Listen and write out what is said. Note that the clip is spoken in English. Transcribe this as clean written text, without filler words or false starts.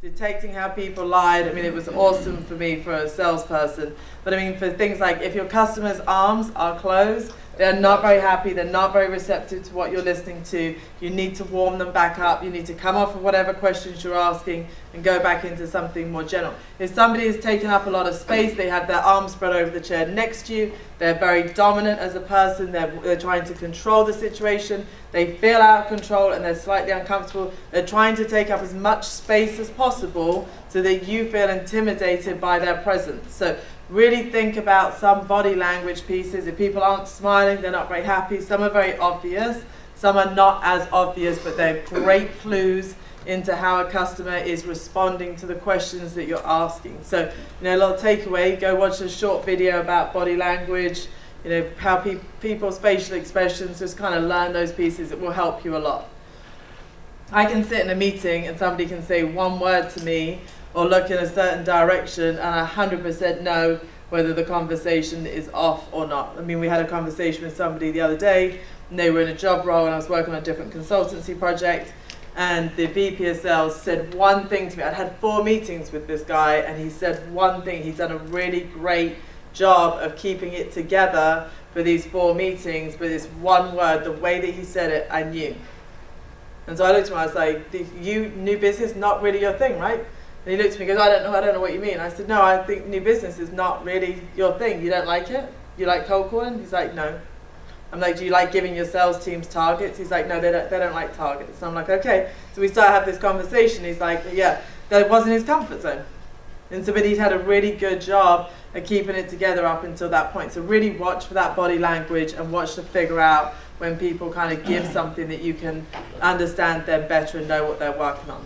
detecting how people lied. I mean, it was awesome for me for a salesperson. But I mean, for things like if your customers' arms are closed, they're not very happy, they're not very receptive to what you're listening to, you need to warm them back up, you need to come off of whatever questions you're asking and go back into something more general. If somebody has taken up a lot of space, they have their arms spread over the chair next to you, they're very dominant as a person, they're trying to control the situation, they feel out of control and they're slightly uncomfortable, they're trying to take up as much space as possible so that you feel intimidated by their presence. So really think about some body language pieces. If people aren't smiling, they're not very happy. Some are very obvious, some are not as obvious, but they're great clues into how a customer is responding to the questions that you're asking. So, a little takeaway, go watch a short video about body language, how people's facial expressions, just kind of learn those pieces. It will help you a lot. I can sit in a meeting and somebody can say one word to me or look in a certain direction and I 100% know whether the conversation is off or not. I mean, we had a conversation with somebody the other day and they were in a job role and I was working on a different consultancy project and the VP of sales said one thing to me. I'd had 4 meetings with this guy and he said one thing. He's done a really great job of keeping it together for these 4 meetings, but this one word, the way that he said it, I knew. And so I looked at him, I was like, new business, not really your thing, right? And he looked at me and goes, I don't know what you mean. I said, no, I think new business is not really your thing. You don't like it? You like cold calling? He's like, no. I'm like, do you like giving your sales teams targets? He's like, no, they don't like targets. And I'm like, okay. So we start to have this conversation. He's like, yeah, that wasn't his comfort zone. And so, but he'd had a really good job at keeping it together up until that point. So really watch for that body language and watch to figure out when people kind of give something that you can understand them better and know what they're working on.